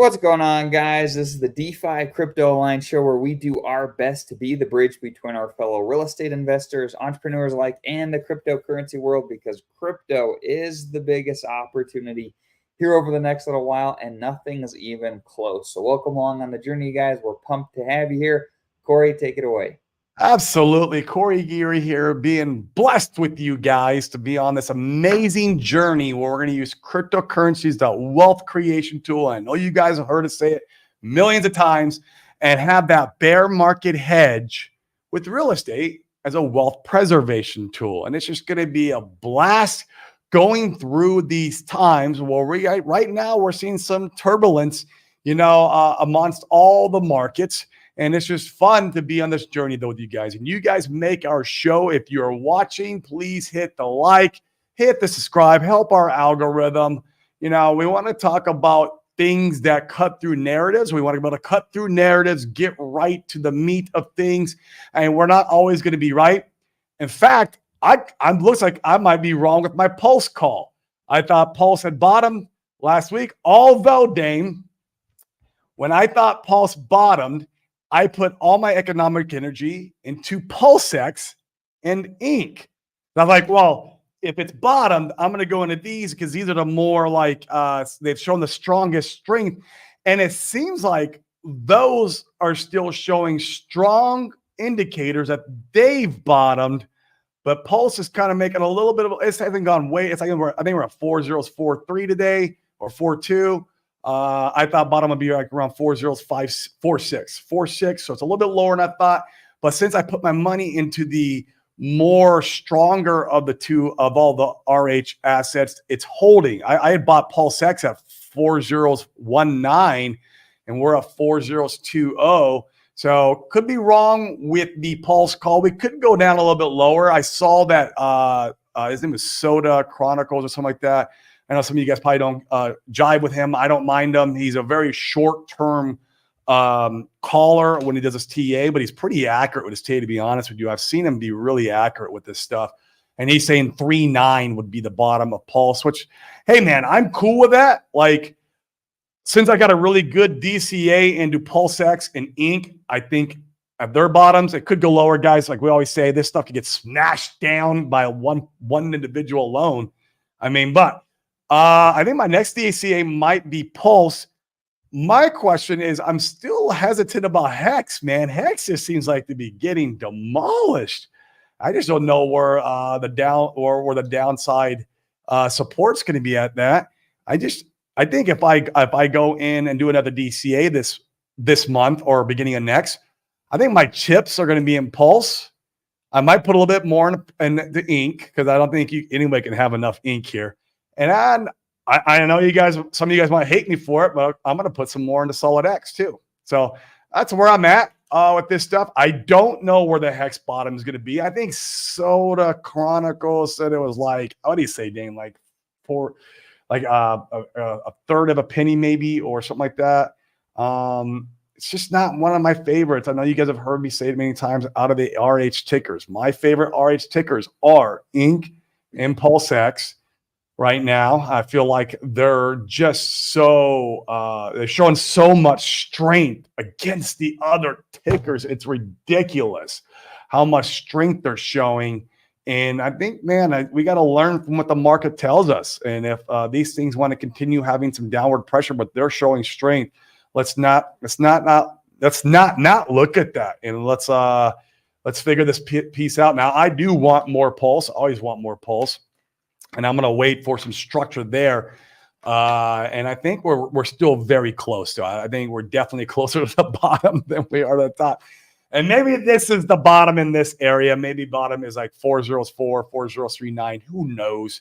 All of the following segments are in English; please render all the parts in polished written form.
What's going on, guys? This is the DeFi Crypto Alliance show where we do our best to be the bridge between our fellow real estate investors, entrepreneurs alike, and the cryptocurrency world because crypto is the biggest opportunity here over the next little while, and nothing's even close. So, welcome along on the journey, guys. We're pumped to have you here. Corey, take it away. Absolutely. Corey Geary here, being blessed with you guys to be on this amazing journey where we're going to use cryptocurrencies as the wealth creation tool. I know you guys have heard us say it millions of times, and have that bear market hedge with real estate as a wealth preservation tool. And it's just going to be a blast going through these times where right now we're seeing some turbulence, amongst all the markets. And it's just fun to be on this journey, though, with you guys. And you guys make our show. If you're watching, please hit the like, hit the subscribe, help our algorithm. We want to talk about things that cut through narratives. We want to be able to cut through narratives, get right to the meat of things. And we're not always going to be right. In fact, I looks like I might be wrong with my Pulse call. I thought Pulse had bottomed last week, although, Dame, when I thought Pulse bottomed, I put all my economic energy into PulseX and Ink. And I'm like, well, if it's bottomed, I'm going to go into these because these are the more like they've shown the strongest strength. And it seems like those are still showing strong indicators that they've bottomed. But Pulse is kind of making a little bit of it hasn't gone way. I think we're at 4.043 today or 4.2. I thought bottom would be like around 4.0, 4.6. So it's a little bit lower than I thought. But since I put my money into the more stronger of the two of all the RH assets, it's holding. I had bought PulseX at 4.019 and we're at 4.020. So could be wrong with the Pulse call. We could go down a little bit lower. I saw that his name is Soda Chronicles or something like that. I know some of you guys probably don't jive with him. I don't mind him. He's a very short-term caller when he does his TA, but he's pretty accurate with his TA, to be honest with you. I've seen him be really accurate with this stuff. And he's saying 3.9 would be the bottom of Pulse, which, hey, man, I'm cool with that. Like, since I got a really good DCA into PulseX and Ink, I think at their bottoms, it could go lower, guys. Like we always say, this stuff could get smashed down by one individual alone. But I think my next DCA might be Pulse. My question is, I'm still hesitant about Hex, man. Hex just seems like to be getting demolished. I just don't know where the downside support's going to be at that. I think if I go in and do another DCA this month or beginning of next, I think my chips are going to be in Pulse. I might put a little bit more in the Ink because I don't think anybody can have enough ink here. And I know some of you guys might hate me for it, but I'm going to put some more into SolidX too. So that's where I'm at with this stuff. I don't know where the Hex bottom is going to be. I think Soda Chronicles said it was like, what do you say, Dane? Like a third of a penny maybe or something like that. It's just not one of my favorites. I know you guys have heard me say it many times out of the RH tickers. My favorite RH tickers are Ink and PulseX. Right now, I feel like they're just they're showing so much strength against the other tickers. It's ridiculous how much strength they're showing. And I think, man, we got to learn from what the market tells us. And if these things want to continue having some downward pressure, but they're showing strength, let's not look at that. And let's figure this piece out. Now, I do want more Pulse. I always want more Pulse. And I'm going to wait for some structure there. And I think we're still very close to it. I think we're definitely closer to the bottom than we are to the top. And maybe this is the bottom in this area. Maybe bottom is like 4.04, 4.039. Who knows?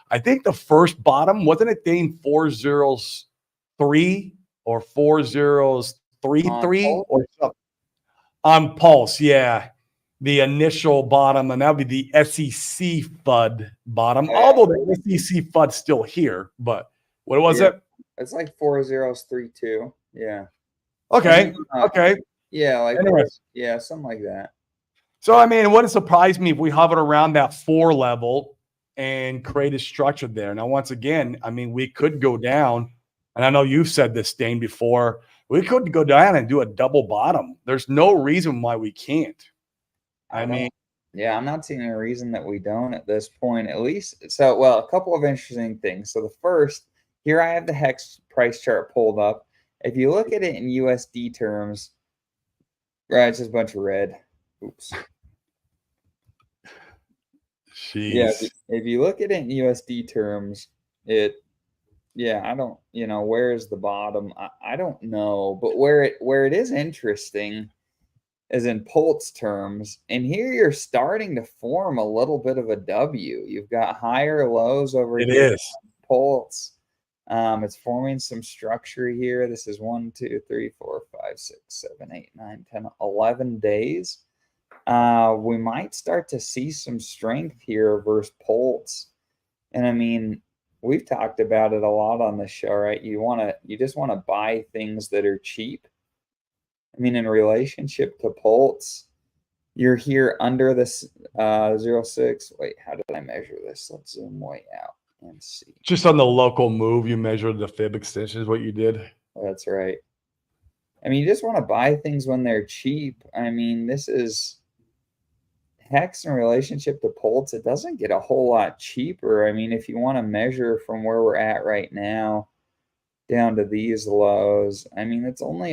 I think the first bottom, wasn't it Dane 4.03 or 4.033 or something? On Pulse, yeah. The initial bottom, and that would be the SEC FUD bottom. Yeah. Although the SEC FUD's still here, but what was it? It's like 4.032. Yeah. Okay. Okay. Yeah, yeah, something like that. So it wouldn't surprise me if we hovered around that 4 level and create a structure there. Now, once again, we could go down And I know you've said this, Dane, before. We could go down and do a double bottom. There's no reason why we can't. I mean, yeah, I'm not seeing a reason that we don't at this point, at least. So, well, a couple of interesting things. So, the first, here I have the Hex price chart pulled up. If you look at it in USD terms, right, it's just a bunch of red. Oops. jeez. Yeah, if you look at it in USD terms, yeah, I don't, where's the bottom? I don't know, but where it is interesting is in Pulse terms, and here you're starting to form a little bit of a W. You've got higher lows over It here. is. Pulse. It's forming some structure here. This is 1, 2, 3, 4, 5, 6, 7, 8, 9, 10, 11 days. We might start to see some strength here versus Pulse. And I mean, we've talked about it a lot on this show, right? You just want to buy things that are cheap. I mean, in relationship to Pulse, you're here under this 0.6. Wait, how did I measure this? Let's zoom way out and see. Just on the local move, you measured the fib extension is what you did. That's right. I mean, you just want to buy things when they're cheap. I mean, this is Hex in relationship to Pulse. It doesn't get a whole lot cheaper. I mean, if you want to measure from where we're at right now down to these lows, I mean, it's only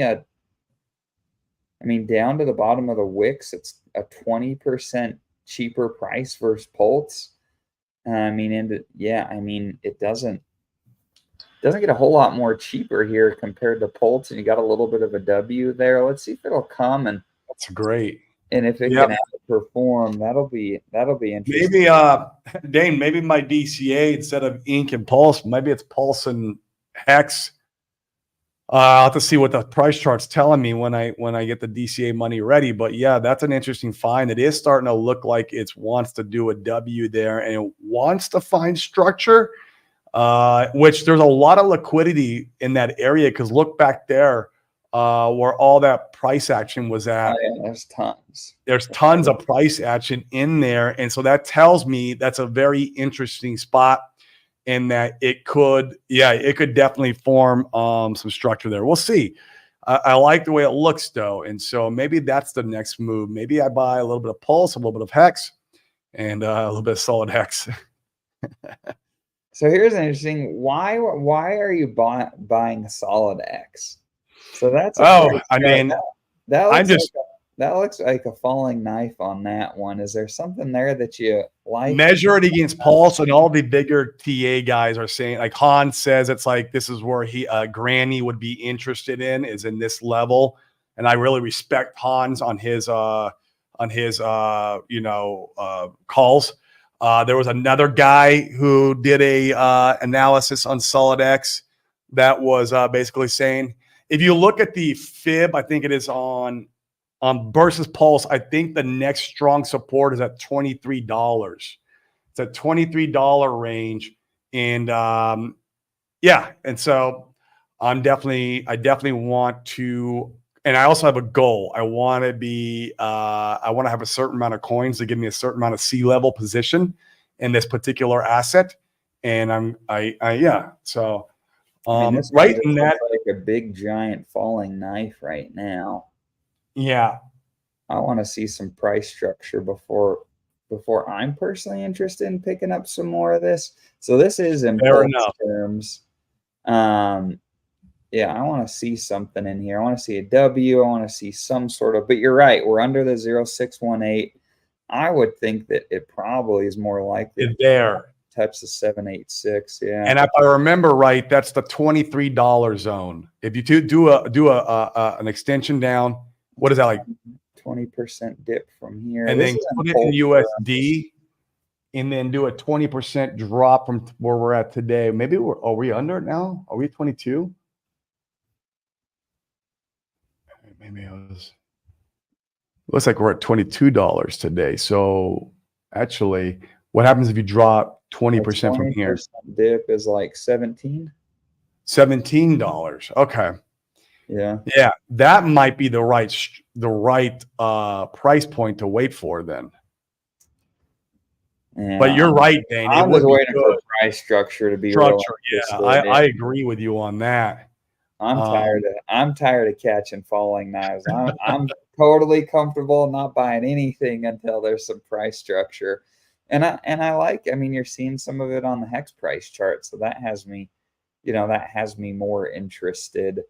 down to the bottom of the wicks, it's a 20% cheaper price versus Pulse. I mean, it doesn't get a whole lot more cheaper here compared to Pulse, and you got a little bit of a W there. Let's see if it'll come, and that's great. And if it can outperform, that'll be interesting. Maybe Dane, maybe my DCA instead of Ink and Pulse, maybe it's Pulse and Hex. I'll have to see what the price chart's telling me when I get the DCA money ready. But yeah, that's an interesting find. It is starting to look like it wants to do a W there, and it wants to find structure, which there's a lot of liquidity in that area, because look back there where all that price action was at. Oh, yeah, there's tons of price action in there. And so that tells me that's a very interesting spot, and that it could definitely form some structure there. We'll see. I like the way it looks though. And so maybe that's the next move. Maybe I buy a little bit of Pulse, a little bit of Hex, and a little bit of Solid Hex. So here's an interesting, why are you buying Solid X? So that's that looks like a falling knife on that one. Is there something there that you like? Measure it against Pulse, and all the bigger TA guys are saying, like Hans says, it's like this is where Granny would be interested in, is in this level. And I really respect Hans on his calls. There was another guy who did a analysis on Solid X that was basically saying, if you look at the fib, I think it is on versus Pulse, I think the next strong support is at $23. It's at $23 range. And and so I definitely want to, and I also have a goal. I want to have a certain amount of coins to give me a certain amount of C-level position in this particular asset. And so this right in that, like a big giant falling knife right now. Yeah, I want to see some price structure before I'm personally interested in picking up some more of this. So this is in Pulse terms. I want to see something in here. I want to see a W. I want to see some sort of, but you're right. We're under the 0.618. I would think that it probably is more likely to touch the 786. Yeah. And if I remember right, that's the $23 zone. If you do an extension down, what is that, like 20% dip from here? And then put it in USD, and then do a 20% drop from where we're at today. Maybe are we under it now? Are we 22? Maybe I was. Looks like we're at $22 today. So actually, what happens if you drop 20% from here? Dip is like 17. $17. Okay. Yeah, that might be the right price point to wait for then. Yeah, But you're right, Dane. It I'm would just be waiting for good. price structure to be real Structure. Yeah, interested. I agree with you on that. I'm tired of catching falling knives. I'm totally comfortable not buying anything until there's some price structure. And I like, I mean, you're seeing some of it on the hex price chart, so that has me, that has me more interested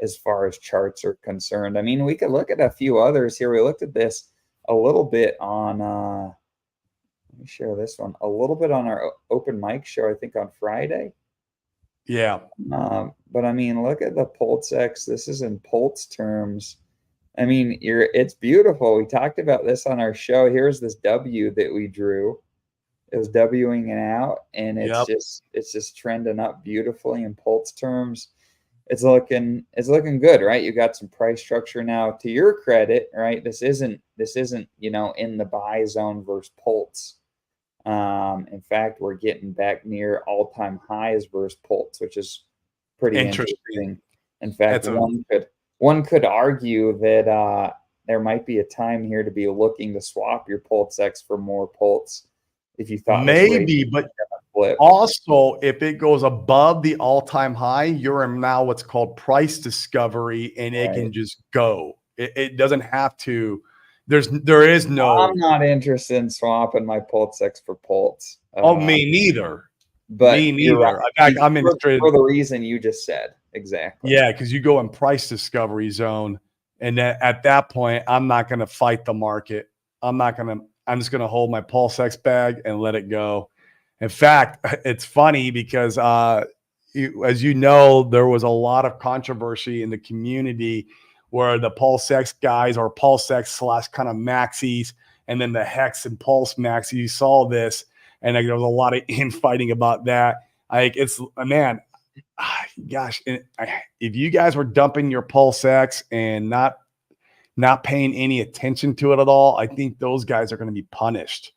as far as charts are concerned. I mean, we could look at a few others here. We looked at this a little bit on let me share this one a little bit on our open mic show, I think on Friday. Yeah. But I mean, look at the Pulse-X. This is in Pulse terms. I mean, it's beautiful. We talked about this on our show. Here's this W that we drew. It was Wing it out, and Yep. it's just trending up beautifully in Pulse terms. It's looking good, right? You got some price structure now. To your credit, right? This isn't in the buy zone versus Pulse. In fact, we're getting back near all-time highs versus Pulse, which is pretty interesting. In fact, one could argue that there might be a time here to be looking to swap your Pulse-X for more Pulse if you thought maybe, but flip. Also, if it goes above the all-time high, you're in now what's called price discovery, and it can just go. It doesn't have to. There is no. I'm not interested in swapping my Pulse-X for Pulse. Oh, me neither. But me neither. Right. In fact, I'm interested for the reason you just said. Exactly. Yeah, because you go in price discovery zone, and at that point, I'm not going to fight the market. I'm just going to hold my Pulse-X bag and let it go. In fact, it's funny because, as you know, there was a lot of controversy in the community where the Pulse-X guys or Pulse-X / kind of maxis, and then the Hex and Pulse maxi. You saw this, and there was a lot of infighting about that. Man, gosh, if you guys were dumping your Pulse-X and not paying any attention to it at all, I think those guys are going to be punished.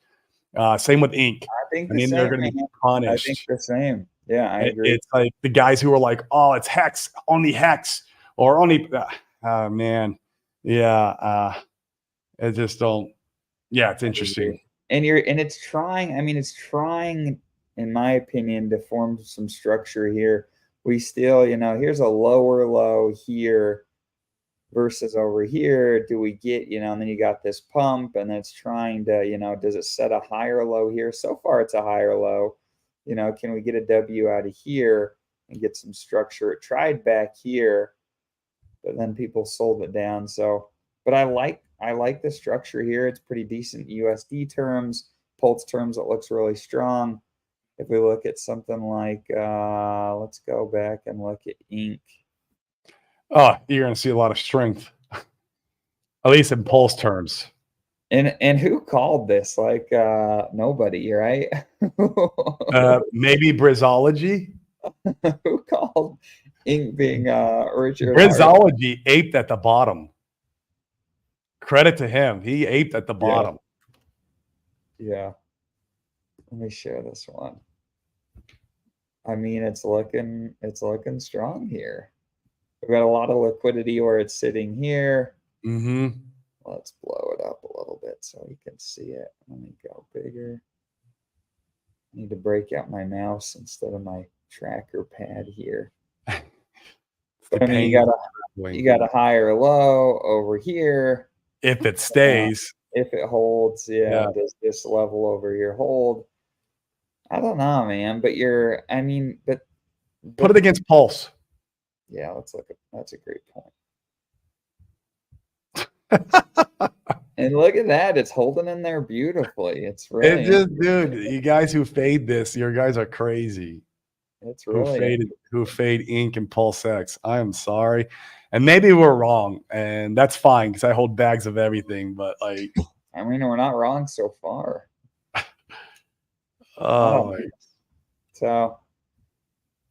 Same with Ink. I think they're going to be punished. I think the same. Yeah, I agree. It's like the guys who are like, "Oh, it's Hex, only Hex, or only." Man, yeah. I just don't. Yeah, it's interesting. And it's trying. I mean, it's trying, in my opinion, to form some structure here. We still, here's a lower low here versus over here. Do we get, and then you got this pump, and it's trying to, does it set a higher low here? So far, it's a higher low. Can we get a W out of here and get some structure? It tried back here, but then people sold it down. So, but I like the structure here. It's pretty decent USD terms, Pulse terms. It looks really strong. If we look at something like, let's go back and look at Ink. Oh, you're going to see a lot of strength, at least in Pulse terms. And who called this? Like nobody, right? Maybe Brizology. Who called Ink being Richard? Brizology aped at the bottom. Credit to him. He aped at the bottom. Yeah. Let me share this one. I mean, it's looking strong here. We've got a lot of liquidity where it's sitting here. Mm-hmm. Let's blow it up a little bit so you can see it. Let me go bigger. I need to break out my mouse instead of my tracker pad here. But I mean, you got a higher low over here. If it stays. If it holds, does this level over here hold? I don't know, man. But put it against Pulse. Yeah, let's look at that's a great point. And look at that, it's holding in there beautifully. It's really dude, you guys who fade this, your guys are crazy. It's really who fade Ink and Pulse-X. I am sorry. And maybe we're wrong, and that's fine because I hold bags of everything, but like I mean, we're not wrong so far. So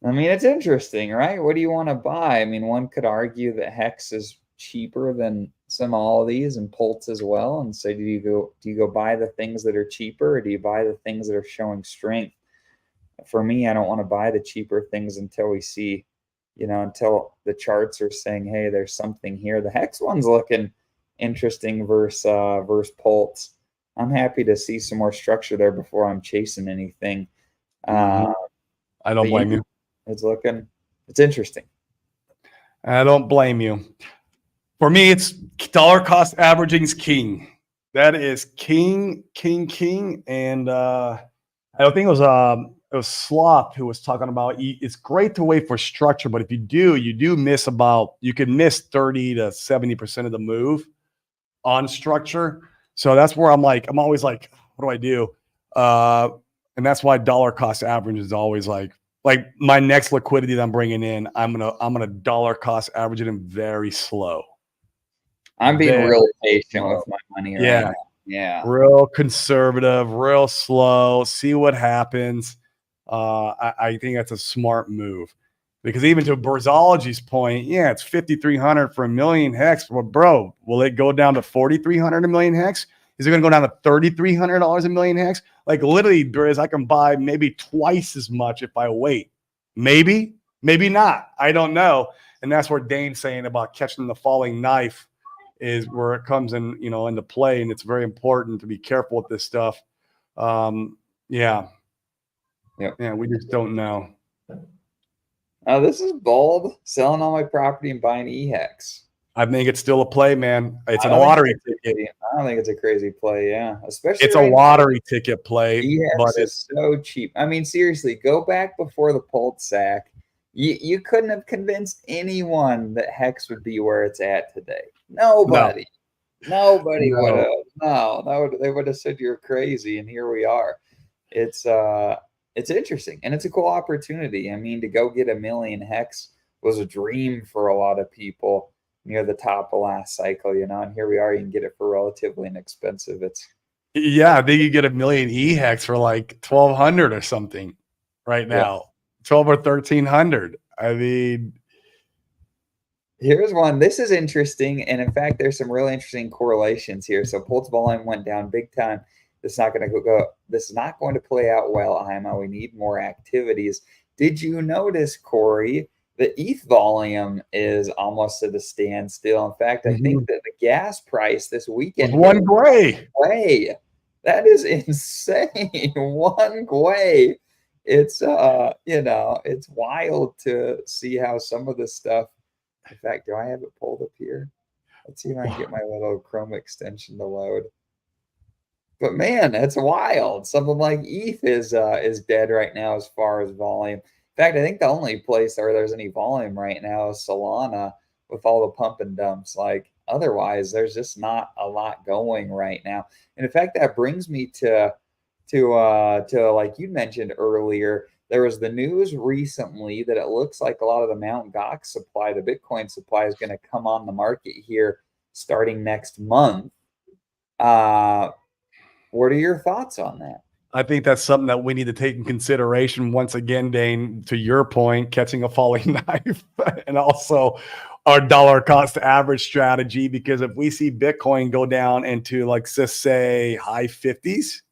I mean, it's interesting, right? What do you want to buy? I mean, one could argue that Hex is cheaper than all of these, and Pulse as well. And so do you go buy the things that are cheaper, or do you buy the things that are showing strength? For me, I don't want to buy the cheaper things until we see, until the charts are saying, hey, there's something here. The Hex one's looking interesting versus Pulse. I'm happy to see some more structure there before I'm chasing anything. Mhm. I don't But yeah, blame you. it's interesting. I don't blame you. For me, it's dollar cost averaging is king. That is king, king, king. And I don't think it was Slop who was talking about it's great to wait for structure, but if you do miss you can miss 30 to 70% of the move on structure. So that's where I'm always like, what do I do? And that's why dollar cost average is always like my next liquidity that I'm bringing in, I'm gonna dollar cost average it in very slow. I'm being Very really patient slow. with my money right Yeah. now. Yeah. Real conservative, real slow, see what happens. I think that's a smart move because even to Berzology's point, yeah, it's 5,300 for a million hex. Well, bro, will it go down to 4,300 a million hex? Is it going to go down to $3,300 a million hex? Like literally, Briz, I can buy maybe twice as much if I wait. Maybe, maybe not. I don't know. And that's where Dane's saying about catching the falling knife is where it comes in, into play. And it's very important to be careful with this stuff. Yeah. Yep. Yeah. We just don't know. This is bold. Selling all my property and buying EHEX. I think it's still a play, man. It's a I don't think lottery it's ticket. I don't think it's a crazy play. Yeah, especially It's a right now. lottery ticket play, but EHEX is so cheap. I mean, seriously, go back before the Pulse sack. You couldn't have convinced anyone that Hex would be where it's at today. Nobody. Nobody would no. have. No, they would have said you're crazy, and here we are. It's interesting and it's a cool opportunity. I mean, to go get a million hex was a dream for a lot of people near the top of last cycle, and here we are. You can get it for relatively inexpensive. Yeah, I think you get a million EHEX for like 1,200 or something right Yeah. now, 12 or 1,300. I mean, Here's one. This is interesting, and in fact, there's some really interesting correlations here. So Pulse volume went down big time. This is not going to go. This is not going to play out well, IMO. We need more activities. Did you notice, Corey, the ETH volume is almost at a standstill? In fact, I think that the gas price this weekend was one gray. That is insane. One gwei. It's it's wild to see how some of this stuff. In fact, do I have it pulled up here? Let's see if I can get my little Chrome extension to load. But man, that's wild. Something like ETH is dead right now as far as volume. In fact, I think the only place where there's any volume right now is Solana with all the pump and dumps. Like otherwise, there's just not a lot going right now. And in fact, that brings me to like you mentioned earlier, there was the news recently that it looks like a lot of the Mt. Gox supply, the Bitcoin supply, is going to come on the market here starting next month. What are your thoughts on that? I think that's something that we need to take in consideration once again, Dane, to your point, catching a falling knife and also our dollar cost average strategy. Because if we see Bitcoin go down into like, just say high 50s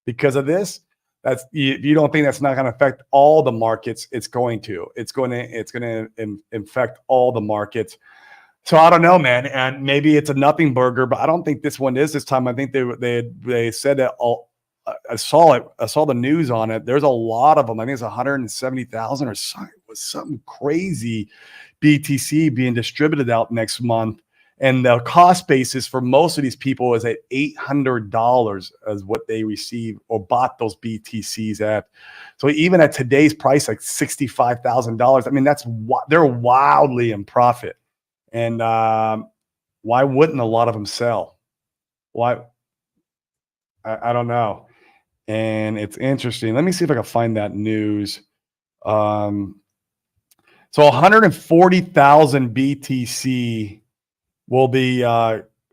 because of this, that's you don't think that's not going to affect all the markets. It's going to infect all the markets. So I don't know, man. And maybe it's a nothing burger, but I don't think this one is this time. I think they said that I saw it. I saw the news on it. There's a lot of them. I think it's 170,000 or something crazy BTC being distributed out next month. And the cost basis for most of these people is at $800 as what they receive or bought those BTCs at. So even at today's price, like $65,000, I mean, they're wildly in profit. And why wouldn't a lot of them sell? Why? I don't know. And it's interesting. Let me see if I can find that news. So 140,000 BTC will be,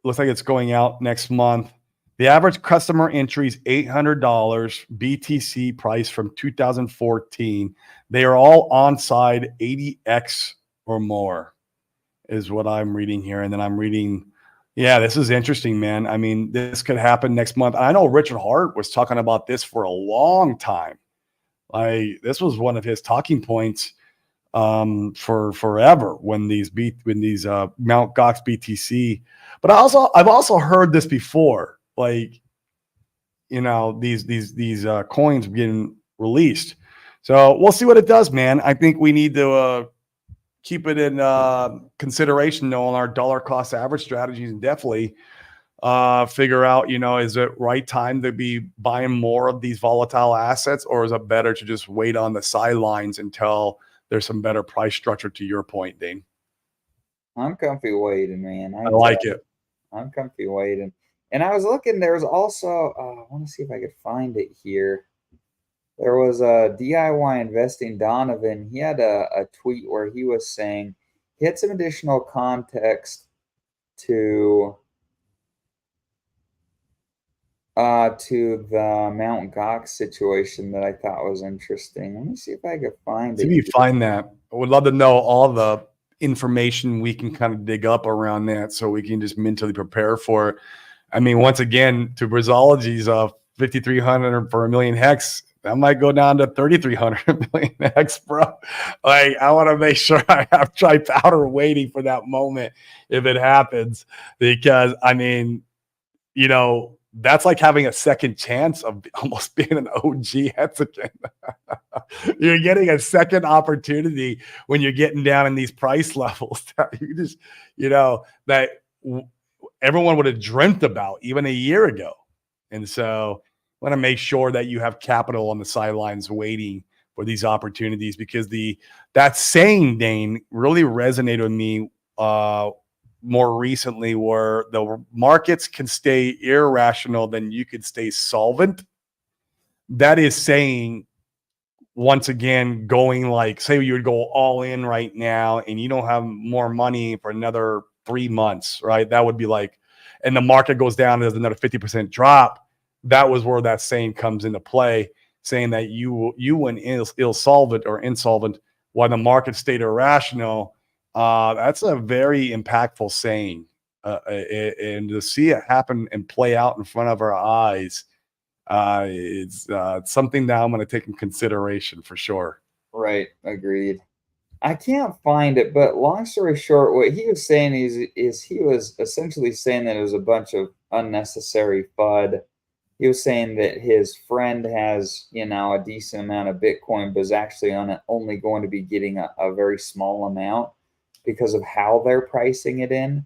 looks like it's going out next month. The average customer entry is $800 BTC price from 2014. They are all on side 80x or more is what I'm reading here. And then I'm reading, yeah, this is interesting, man. I mean, this could happen next month. I know Richard Hart was talking about this for a long time. This was one of his talking points for forever when these Mt. Gox BTC. But I've also heard this before. Like these coins getting released. So we'll see what it does, man. I think we need to keep it in consideration, though, on our dollar cost average strategies, and definitely figure out, is it right time to be buying more of these volatile assets, or is it better to just wait on the sidelines until there's some better price structure, to your point, Dane? I'm comfy waiting, man. I like it. I'm comfy waiting. And I was looking, there's also, I want to see if I could find it here. There was a DIY investing Donovan. He had a tweet where he was saying he had some additional context to the Mount Gox situation that I thought was interesting. Let me see if I could find See it. if you find that. I would love to know all the information we can kind of dig up around that, so we can just mentally prepare for it. I mean, once again, to Brizology's 5,300 for a million hex, that might go down to 3,300 million hex, bro. Like, I want to make sure I have dry powder waiting for that moment if it happens, because I mean, that's like having a second chance of almost being an OG hexagon. You're getting a second opportunity when you're getting down in these price levels that you just, that everyone would have dreamt about even a year ago. And so I want to make sure that you have capital on the sidelines waiting for these opportunities, because that saying, Dane, really resonated with me more recently, where the markets can stay irrational, then you could stay solvent. That is saying, once again, going like, say you would go all in right now and you don't have more money for another 3 months, right? That would be like, and the market goes down, there's another 50% drop. That was where that saying comes into play, saying that you went solvent or insolvent while the market stayed irrational. That's a very impactful saying, and to see it happen and play out in front of our eyes, it's something that I'm going to take in consideration for sure. Right, agreed. I can't find it, but long story short, what he was saying is he was essentially saying that it was a bunch of unnecessary FUD. He was saying that his friend has, a decent amount of Bitcoin, but is actually only going to be getting a very small amount because of how they're pricing it in.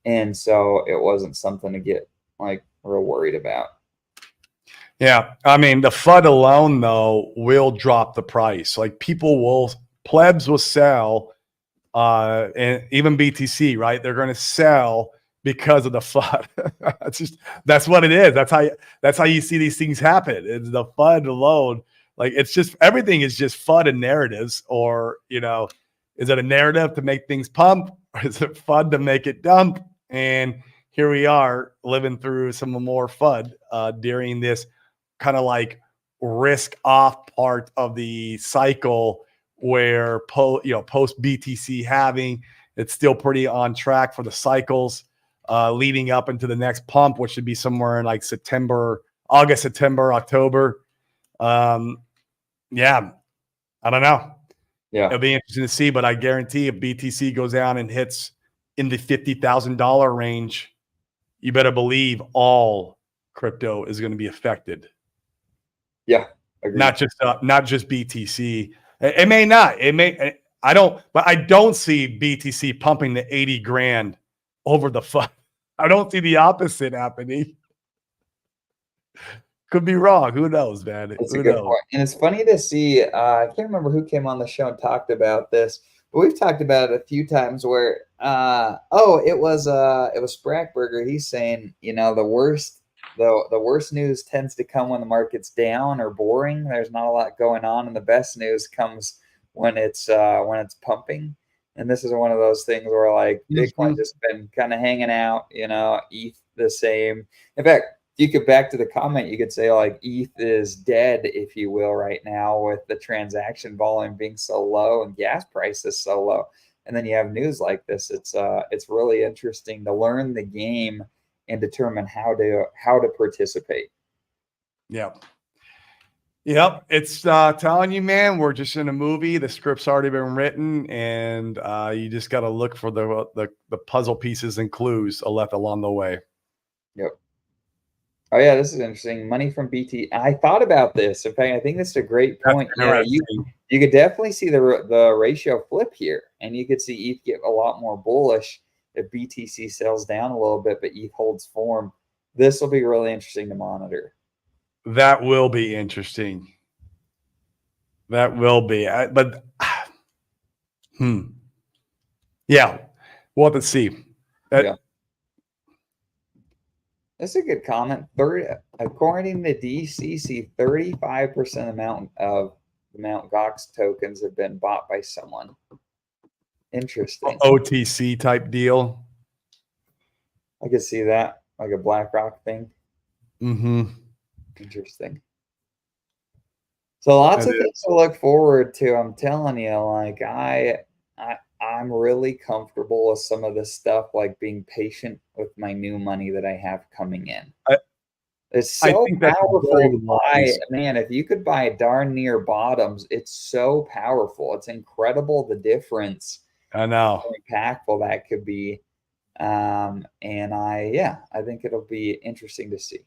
And so it wasn't something to get like real worried about. Yeah. I mean, the FUD alone, though, will drop the price. Like, plebs will sell, and even BTC, right? They're going to sell because of the FUD. That's what it is. That's how you see these things happen. It's the FUD alone. Like, it's just, everything is just FUD and narratives, or, is it a narrative to make things pump, or is it FUD to make it dump? And here we are living through some more FUD during this kind of like risk off part of the cycle, where post BTC halving, it's still pretty on track for the cycles leading up into the next pump, which should be somewhere in like August, September, October. Yeah, I don't know. Yeah, it'll be interesting to see, but I guarantee if BTC goes down and hits in the $50,000 range, you better believe all crypto is going to be affected. Yeah, agreed. Not just BTC. It may not. But I don't see BTC pumping to 80 grand over the FUD. I don't see the opposite happening. Could be wrong. Who knows, man? That's a good point. And it's funny to see, I can't remember who came on the show and talked about this, but we've talked about it a few times where, it was Sprackburger. He's saying, the worst news tends to come when the market's down or boring. There's not a lot going on, and the best news comes when it's pumping. And this is one of those things where like Bitcoin just been kind of hanging out, ETH the same. In fact, you could back to the comment, you could say like ETH is dead, if you will, right now, with the transaction volume being so low and gas prices so low. And then you have news like this. It's really interesting to learn the game and determine how to participate. Yep. It's telling you, man, we're just in a movie. The script's already been written, and you just got to look for the puzzle pieces and clues left along the way. Yep. Oh yeah, this is interesting. Money from BT. I thought about this. In fact, I think this is a great That's point. Yeah, interesting. you could definitely see the ratio flip here, and you could see ETH get a lot more bullish if BTC sells down a little bit, but ETH holds form. This will be really interesting to monitor. That will be interesting. That will be. But yeah, we'll have to see. Yeah. That's a good comment. According to DCC, 35% amount of the Mt. Gox tokens have been bought by someone. Interesting. OTC type deal. I could see that, like a BlackRock thing. Mm-hmm. Interesting. So lots of things to look forward to. I'm telling you, like I'm really comfortable with some of this stuff, like being patient with my new money that I have coming in. It's so powerful to buy. Man, if you could buy darn near bottoms, it's so powerful. It's incredible the difference. I know how impactful that could be. And I think it'll be interesting to see.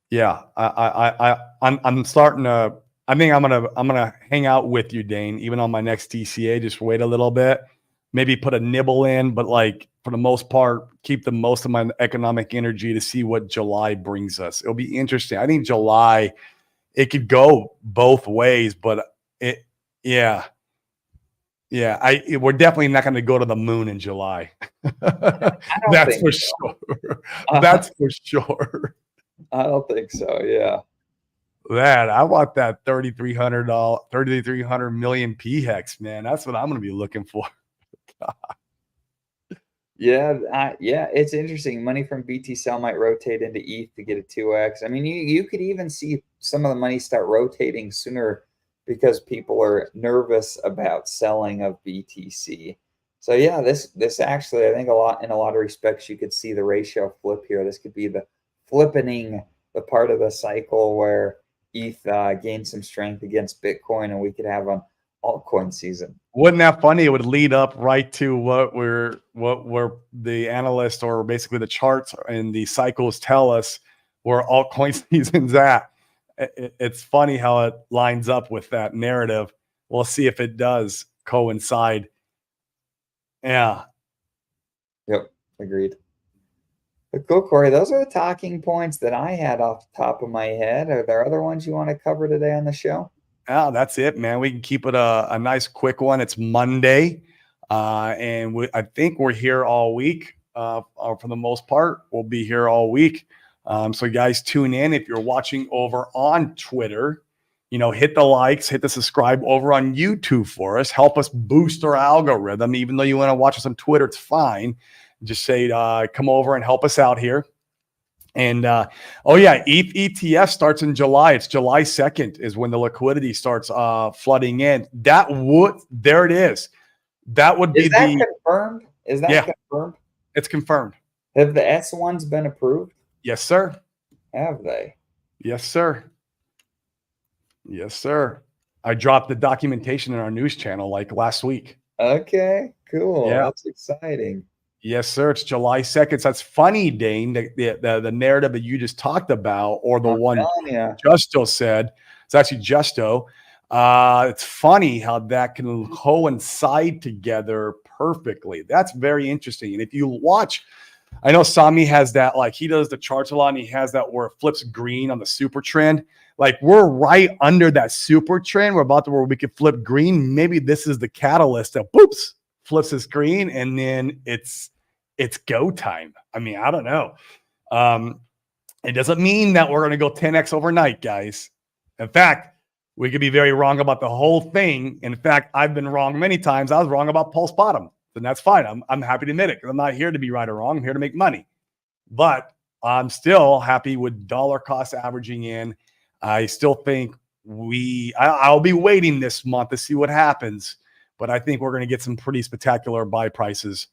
Yeah, I'm starting to. I think I'm gonna hang out with you, Dane, even on my next DCA. Just wait a little bit, maybe put a nibble in, but like for the most part, keep the most of my economic energy to see what July brings us. It'll be interesting. I think July, it could go both ways, but we're definitely not going to go to the moon in July. That's for sure. That's for sure. I don't think so. Yeah. That I want that $3,300 million P hex, man. That's what I'm going to be looking for. Yeah, it's interesting. Money from BT Cell might rotate into ETH to get a 2x. I mean, you could even see some of the money start rotating sooner because people are nervous about selling of BTC. So yeah, this actually, I think in a lot of respects, you could see the ratio flip here. This could be the flippening, the part of the cycle where ETH gains some strength against Bitcoin, and we could have an altcoin season. Wouldn't that funny? It would lead up right to what the analysts or basically the charts and the cycles tell us where altcoin season's at. It's funny how it lines up with that narrative. We'll see if it does coincide. Yeah. Yep. Agreed. But cool, Corey. Those are the talking points that I had off the top of my head. Are there other ones you want to cover today on the show? Oh, that's it, man. We can keep it a nice quick one. It's Monday, and I think we're here all week. For the most part, we'll be here all week. So you guys tune in. If you're watching over on Twitter, hit the likes, hit the subscribe over on YouTube for us. Help us boost our algorithm. Even though you want to watch us on Twitter, it's fine. Just say, come over and help us out here. And ETH ETF starts in July. It's July 2nd is when the liquidity starts flooding in. There it is. That would be confirmed? Is that confirmed? It's confirmed. Have the S1s been approved? Yes, sir. Have they? Yes, sir. Yes, sir. I dropped the documentation in our news channel like last week. Okay, cool. Yeah. That's exciting. Yes, sir. It's July 2nd. So that's funny, Dane, the narrative that you just talked about, or the one Justo said. It's actually Justo. It's funny how that can coincide together perfectly. That's very interesting. And if you watch, I know Sami has that, like he does the charts a lot, and he has that where it flips green on the super trend. Like we're right under that super trend. We're about to where we could flip green. Maybe this is the catalyst that flips the screen, and then it's go time. I mean, I don't know. It doesn't mean that we're going to go 10x overnight, guys. In fact, we could be very wrong about the whole thing. In fact, I've been wrong many times. I was wrong about pulse bottom, and that's fine. I'm happy to admit it because I'm not here to be right or wrong. I'm here to make money. But I'm still happy with dollar cost averaging in. I still think I'll be waiting this month to see what happens. But I think we're going to get some pretty spectacular buy prices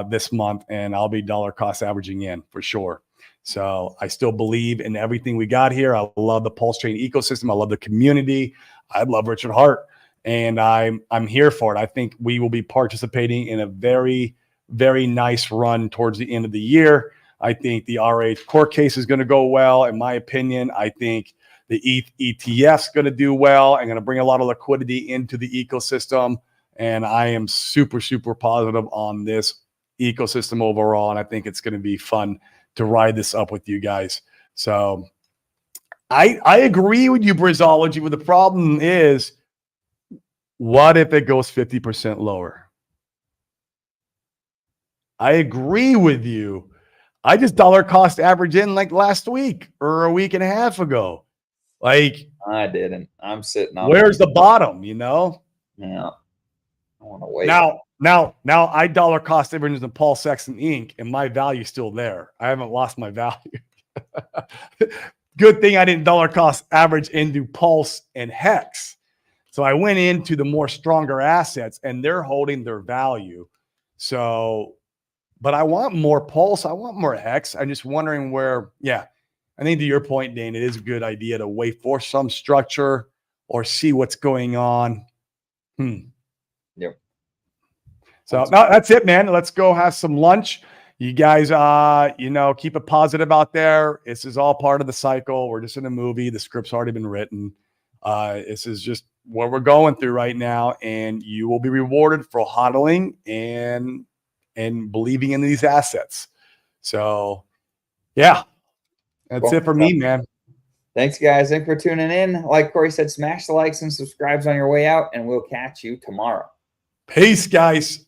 this month, and I'll be dollar cost averaging in for sure. So I still believe in everything we got here. I love the Pulse Chain ecosystem. I love the community. I love Richard Heart, and I'm here for it. I think we will be participating in a very, very nice run towards the end of the year. I think the RH court case is going to go well, in my opinion. I think the ETH ETF is going to do well and going to bring a lot of liquidity into the ecosystem. And I am super, super positive on this ecosystem overall. And I think it's going to be fun to ride this up with you guys. So I agree with you, Brizology. But the problem is, what if it goes 50% lower? I agree with you. I just dollar cost average in like last week or a week and a half ago. Like, I didn't. I'm sitting on. Where's the bottom? You know? Yeah. I want to wait. Now I dollar cost average in Pulse X and Inc. and my value is still there. I haven't lost my value. Good thing I didn't dollar cost average into Pulse and Hex. So I went into the more stronger assets and they're holding their value. So, but I want more Pulse. I want more Hex. I'm just wondering where, I think to your point, Dane, it is a good idea to wait for some structure or see what's going on. Yep. So no, that's it, man. Let's go have some lunch. You guys, keep it positive out there. This is all part of the cycle. We're just in a movie. The script's already been written. This is just what we're going through right now, and you will be rewarded for hodling and believing in these assets. So, yeah, that's it for me, man. Thanks, guys. Thanks for tuning in. Like Corey said, smash the likes and subscribes on your way out, and we'll catch you tomorrow. Peace, guys.